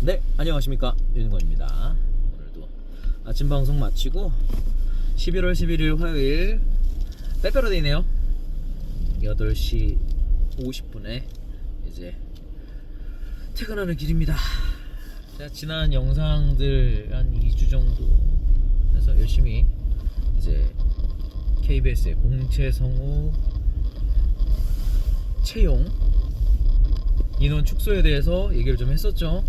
네, 안녕하십니까, 윤건입니다. 오늘도 아침 방송 마치고 11월 11일 화요일 빼빼로데이네요. 8시 50분에 이제 퇴근하는 길입니다. 제가 지난 영상들 한 2주 정도 해서 열심히 이제 KBS의 공채성우 채용 인원 축소에 대해서 얘기를 좀 했었죠.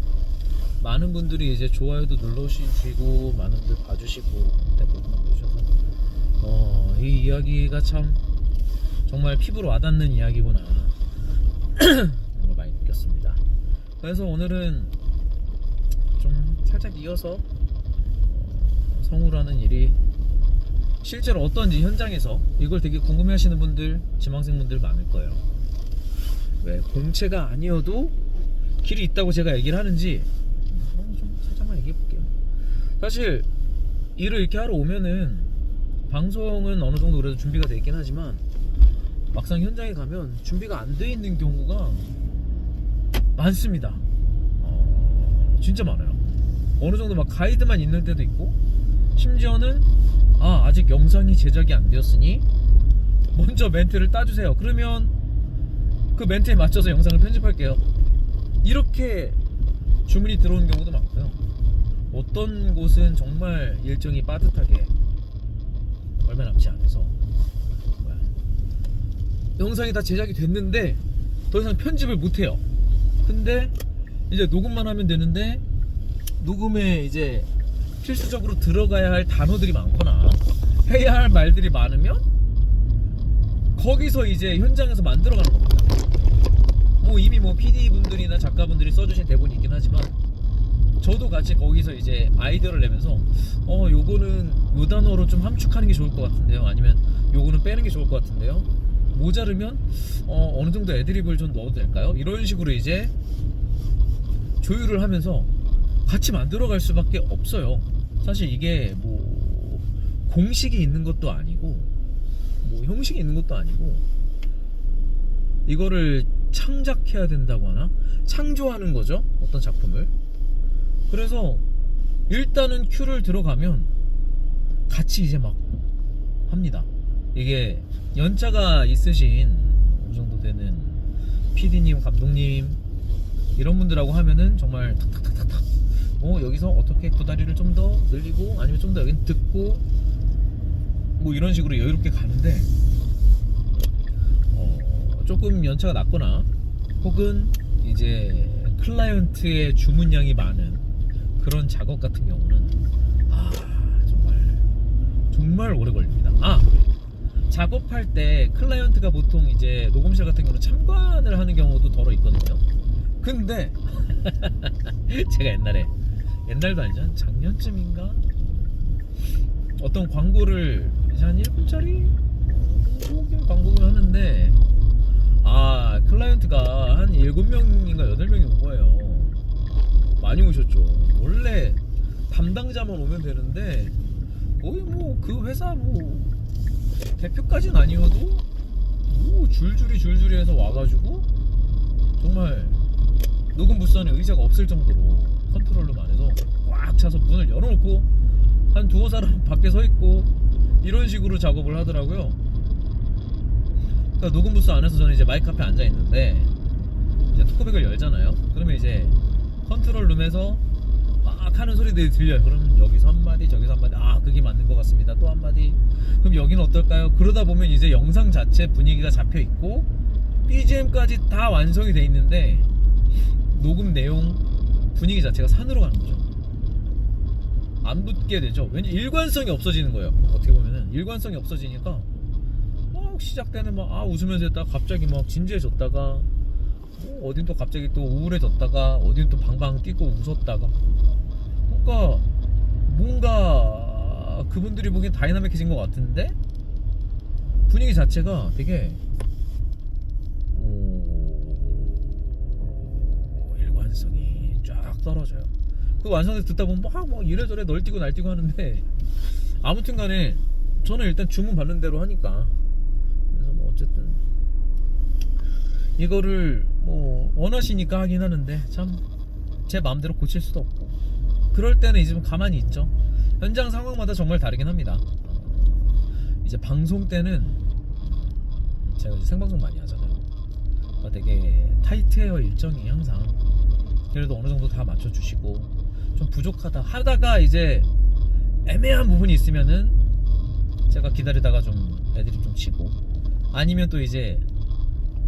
많은 분들이 이제 좋아요도 눌러주시고 많은 분들 봐주시고 댓글도 남겨주셔서 이 이야기가 참 정말 피부로 와닿는 이야기구나 그런 걸 많이 느꼈습니다. 그래서 오늘은 좀 살짝 이어서 성우라는 일이 실제로 어떤지 현장에서 이걸 되게 궁금해하시는 분들, 지망생분들 많을 거예요. 왜 공채가 아니어도 길이 있다고 제가 얘기를 하는지 좀 살짝만 얘기해 볼게요. 사실 일을 이렇게 하러 오면은 방송은 어느 정도 그래도 준비가 돼 있긴 하지만 막상 현장에 가면 준비가 안 돼 있는 경우가 많습니다. 진짜 많아요. 어느 정도 막 가이드만 있는 때도 있고, 심지어는 아직 영상이 제작이 안 되었으니 먼저 멘트를 따주세요. 그러면 그 멘트에 맞춰서 영상을 편집할게요. 이렇게 주문이 들어오는 경우도 많고요. 어떤 곳은 정말 일정이 빠듯하게 얼마 남지 않아서 영상이 다 제작이 됐는데 더 이상 편집을 못해요. 근데 이제 녹음만 하면 되는데 녹음에 이제 필수적으로 들어가야 할 단어들이 많거나 해야 할 말들이 많으면 거기서 이제 현장에서 만들어가는 겁니다. 뭐 이미 뭐 PD분들이나 작가분들이 써주신 대본이 있긴 하지만 저도 같이 거기서 이제 아이디어를 내면서 요거는 요 단어로 좀 함축하는 게 좋을 것 같은데요, 아니면 요거는 빼는 게 좋을 것 같은데요, 모자르면 어느 정도 애드립을 좀 넣어도 될까요? 이런 식으로 이제 조율을 하면서 같이 만들어갈 수밖에 없어요. 사실 이게 뭐 공식이 있는 것도 아니고 뭐 형식이 있는 것도 아니고 이거를 창작해야 된다고 하나? 창조하는 거죠, 어떤 작품을. 그래서 일단은 큐를 들어가면 같이 이제 막 합니다. 이게 연차가 있으신 어느 정도 되는 PD님, 감독님 이런 분들하고 하면은 정말 탁탁탁탁탁 여기서 어떻게 구다리를 좀 더 늘리고 아니면 좀 더 여긴 듣고 뭐 이런 식으로 여유롭게 가는데 조금 연차가 낮거나 혹은 이제 클라이언트의 주문량이 많은 그런 작업 같은 경우는 정말 오래 걸립니다. 작업할 때 클라이언트가 보통 이제 녹음실 같은 경우는 참관을 하는 경우도 더러 있거든요. 근데 제가 옛날도 아니죠, 한 작년쯤인가 어떤 광고를 이제 한 1분짜리 광고를 하는데 클라이언트가 한 7명인가 8명이 온 거예요. 많이 오셨죠. 원래 담당자만 오면 되는데 거의 뭐 그 회사 뭐 대표까지는 아니어도 줄줄이 해서 와가지고 정말 녹음 부스 안에 의자가 없을 정도로 컨트롤룸 안에서 꽉 차서 문을 열어놓고 한 두어 사람 밖에 서 있고 이런 식으로 작업을 하더라고요. 그러니까 녹음 부스 안에서 저는 이제 마이크 앞에 앉아 있는데 이제 토크백을 열잖아요. 그러면 이제 컨트롤룸에서 막 하는 소리들이 들려요. 그럼 여기서 한마디, 저기서 한마디, 그게 맞는 것 같습니다, 또 한마디, 그럼 여기는 어떨까요? 그러다 보면 이제 영상 자체 분위기가 잡혀 있고 BGM까지 다 완성이 돼 있는데 녹음 내용 분위기 자체가 산으로 가는 거죠. 안 붙게 되죠. 왠지 일관성이 없어지는 거예요. 어떻게 보면은 일관성이 없어지니까 시작 때는 막 웃으면서 했다가 갑자기 막 진지해졌다가 어딘 또 갑자기 또 우울해졌다가 어딘 또 방방 뛰고 웃었다가 뭔가 그분들이 보기엔 다이나믹해진 것 같은데 분위기 자체가 되게 일관성이 쫙 떨어져요. 그 완성돼서 듣다 보면 막 이래저래 널뛰고 날뛰고 하는데 아무튼 간에 저는 일단 주문 받는 대로 하니까 그래서 뭐 어쨌든 이거를 뭐 원하시니까 하긴 하는데 참 제 마음대로 고칠 수도 없고, 그럴 때는 이제 좀 가만히 있죠. 현장 상황마다 정말 다르긴 합니다. 이제 방송 때는 제가 이제 생방송 많이 하잖아요. 그러니까 되게 타이트해요, 일정이 항상. 그래도 어느 정도 다 맞춰주시고, 좀 부족하다 하다가 이제 애매한 부분이 있으면은 제가 기다리다가 좀 애드립 좀 치고, 아니면 또 이제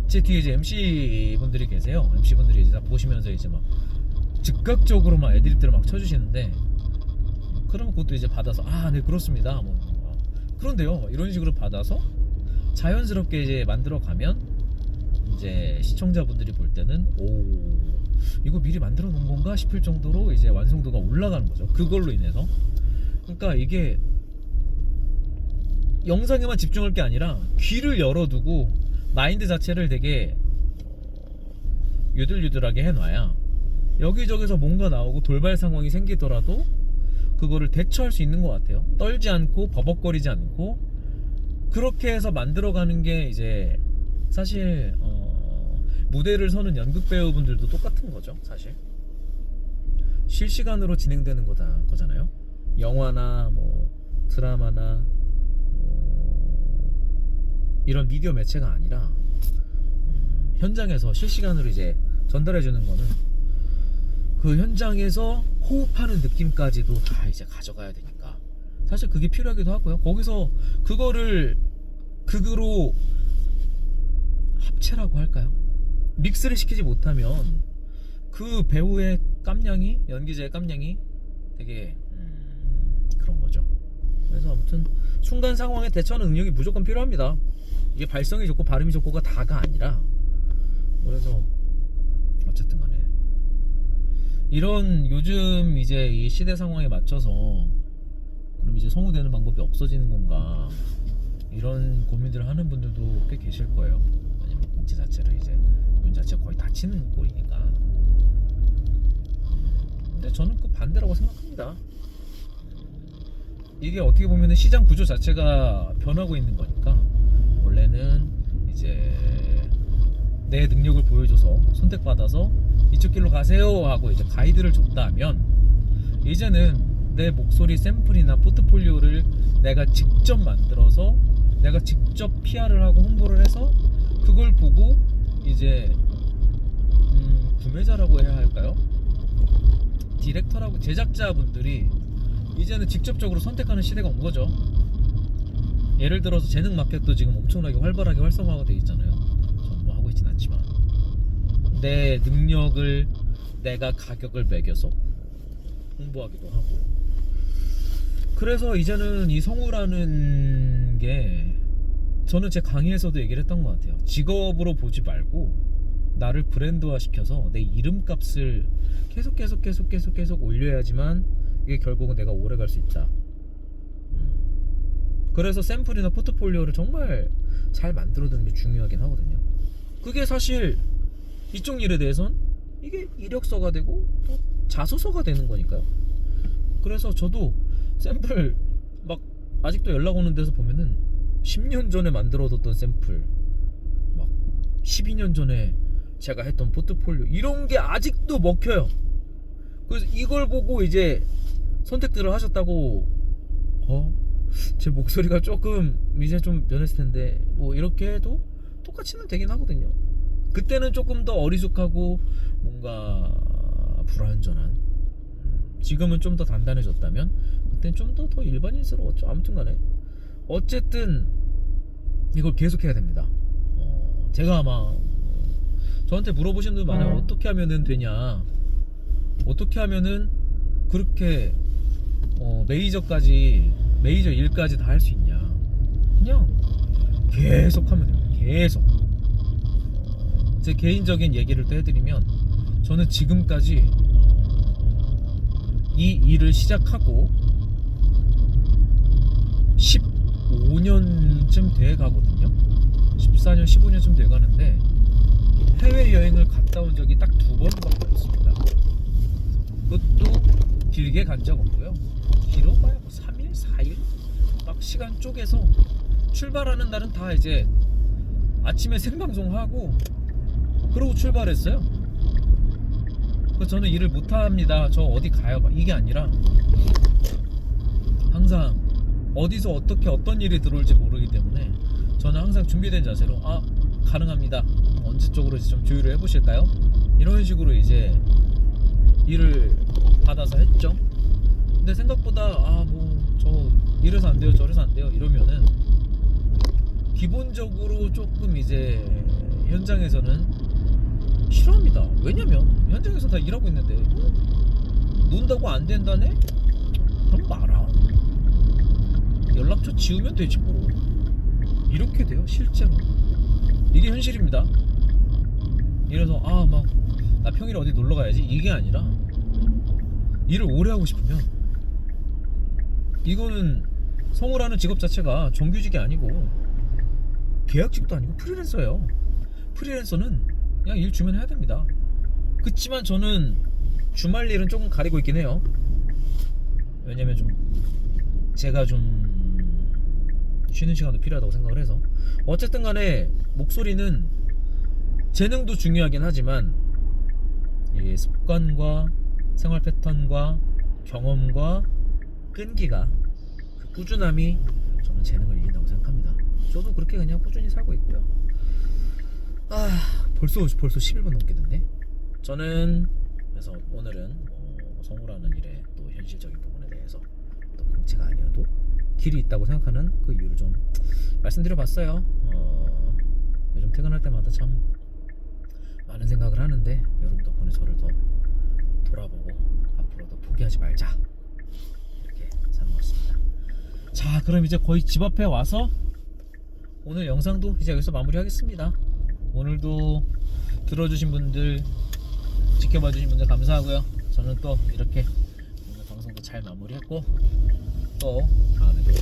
제 뒤에 이제 MC 분들이 계세요. MC 분들이 이제 다 보시면서 이제 막 즉각적으로 막 애드립들을 막 쳐주시는데, 그러면 그것도 이제 받아서 네 그렇습니다 뭐 그런데요 이런 식으로 받아서 자연스럽게 이제 만들어 가면 이제 시청자분들이 볼 때는 오, 이거 미리 만들어 놓은 건가 싶을 정도로 이제 완성도가 올라가는 거죠. 그걸로 인해서. 그러니까 이게 영상에만 집중할 게 아니라 귀를 열어두고 마인드 자체를 되게 유들유들하게 해놔야 여기저기서 뭔가 나오고 돌발 상황이 생기더라도 그거를 대처할 수 있는 것 같아요. 떨지 않고 버벅거리지 않고 그렇게 해서 만들어가는 게 이제 사실 무대를 서는 연극 배우분들도 똑같은 거죠. 사실 실시간으로 진행되는 거잖아요. 영화나 뭐 드라마나 이런 미디어 매체가 아니라 현장에서 실시간으로 이제 전달해주는 거는 그 현장에서 호흡하는 느낌까지도 다 이제 가져가야 되니까 사실 그게 필요하기도 하고요. 거기서 그거를 극으로 합체라고 할까요? 믹스를 시키지 못하면 그 배우의 깜냥이, 연기자의 깜냥이 되게 그런 거죠. 그래서 아무튼 순간 상황에 대처하는 능력이 무조건 필요합니다. 이게 발성이 좋고 발음이 좋고가 다가 아니라, 그래서 어쨌든 간에 이런 요즘 이제 이 시대 상황에 맞춰서 그럼 이제 성우되는 방법이 없어지는 건가, 이런 고민들을 하는 분들도 꽤 계실 거예요. 왜냐면 공지 자체를 이제 문 자체가 거의 닫히는 꼴이니까. 근데 저는 그 반대라고 생각합니다. 이게 어떻게 보면 시장 구조 자체가 변하고 있는 거니까, 원래는 이제 내 능력을 보여줘서 선택받아서 이쪽 길로 가세요 하고 이제 가이드를 줬다면, 이제는 내 목소리 샘플이나 포트폴리오를 내가 직접 만들어서 내가 직접 PR을 하고 홍보를 해서 그걸 보고 이제 구매자라고 해야 할까요? 디렉터라고, 제작자분들이 이제는 직접적으로 선택하는 시대가 온 거죠. 예를 들어서 재능 마켓도 지금 엄청나게 활발하게 활성화가 돼 있잖아요. 저는 뭐 하고 있진 않지만 내 능력을 내가 가격을 매겨서 홍보하기도 하고. 그래서 이제는 이 성우라는 게, 저는 제 강의에서도 얘기를 했던 것 같아요. 직업으로 보지 말고 나를 브랜드화 시켜서 내 이름값을 계속 올려야지만 이게 결국은 내가 오래 갈 수 있다. 그래서 샘플이나 포트폴리오를 정말 잘 만들어두는 게 중요하긴 하거든요. 그게 사실 이쪽 일에 대해선 이게 이력서가 되고 또 자소서가 되는 거니까요. 그래서 저도 샘플 막 아직도 연락 오는 데서 보면은 10년 전에 만들어뒀던 샘플, 막 12년 전에 제가 했던 포트폴리오, 이런 게 아직도 먹혀요. 그래서 이걸 보고 이제 선택들을 하셨다고, 제 목소리가 조금 이제 좀 변했을 텐데 뭐 이렇게 해도 똑같이는 되긴 하거든요. 그때는 조금 더 어리숙하고 뭔가 불완전한, 지금은 좀 더 단단해졌다면 그때는 좀 더 일반인스러웠죠. 아무튼 간에 어쨌든 이걸 계속해야 됩니다. 제가 아마 저한테 물어보시는 분들 많아요. 어떻게 하면은 되냐, 어떻게 하면은 그렇게 메이저 일까지 다 할 수 있냐. 그냥 계속 하면 됩니다. 계속. 제 개인적인 얘기를 또 해드리면, 저는 지금까지 이 일을 시작하고 15년쯤 돼 가거든요. 14년, 15년쯤 돼 가는데 해외여행을 갔다 온 적이 딱 2번밖에 없습니다. 그것도 길게 간 적 없고요. 길어봐야 뭐 3일, 4일 막 시간 쪼개서 출발하는 날은 다 이제 아침에 생방송하고 그러고 출발했어요. 그래서 저는 일을 못합니다, 저 어디 가요, 막 이게 아니라 항상 어디서 어떻게 어떤 일이 들어올지 모르기 때문에 저는 항상 준비된 자세로 가능합니다, 언제 쪽으로 좀 조율을 해보실까요? 이런 식으로 이제 일을 받아서 했죠. 근데 생각보다 뭐 저 이래서 안 돼요 저래서 안 돼요 이러면은 기본적으로 조금 이제 현장에서는 싫어합니다. 왜냐면 현장에서 다 일하고 있는데 논다고 안 된다네? 그럼 말아, 연락처 지우면 되지 뭐. 이렇게 돼요 실제로. 이게 현실입니다. 이래서 막 나 평일에 어디 놀러 가야지 이게 아니라, 일을 오래 하고 싶으면 이거는 성우라는 직업 자체가 정규직이 아니고 계약직도 아니고 프리랜서예요. 프리랜서는 그냥 일 주면 해야 됩니다. 그치만 저는 주말 일은 조금 가리고 있긴 해요. 왜냐면 좀 제가 좀 쉬는 시간도 필요하다고 생각을 해서. 어쨌든 간에 목소리는 재능도 중요하긴 하지만 이 습관과 생활 패턴과 경험과 끈기가, 그 꾸준함이 저는 재능을 이긴다고 생각합니다. 저도 그렇게 그냥 꾸준히 살고 있고요. 벌써 11분 넘게 됐네. 저는 그래서 오늘은 성우라는 일의 또 현실적인 부분에 대해서 또 공채가 아니어도 길이 있다고 생각하는 그 이유를 좀 말씀드려봤어요. 요즘 퇴근할 때마다 참 많은 생각을 하는데 여러분 덕분에 저를 더 돌아보고 앞으로도 포기하지 말자 이렇게 사는 것 같습니다. 자, 그럼 이제 거의 집 앞에 와서 오늘 영상도 이제 여기서 마무리하겠습니다. 오늘도 들어주신 분들, 지켜봐주신 분들 감사하고요. 저는 또 이렇게 오늘 방송도 잘 마무리했고 또 다음에도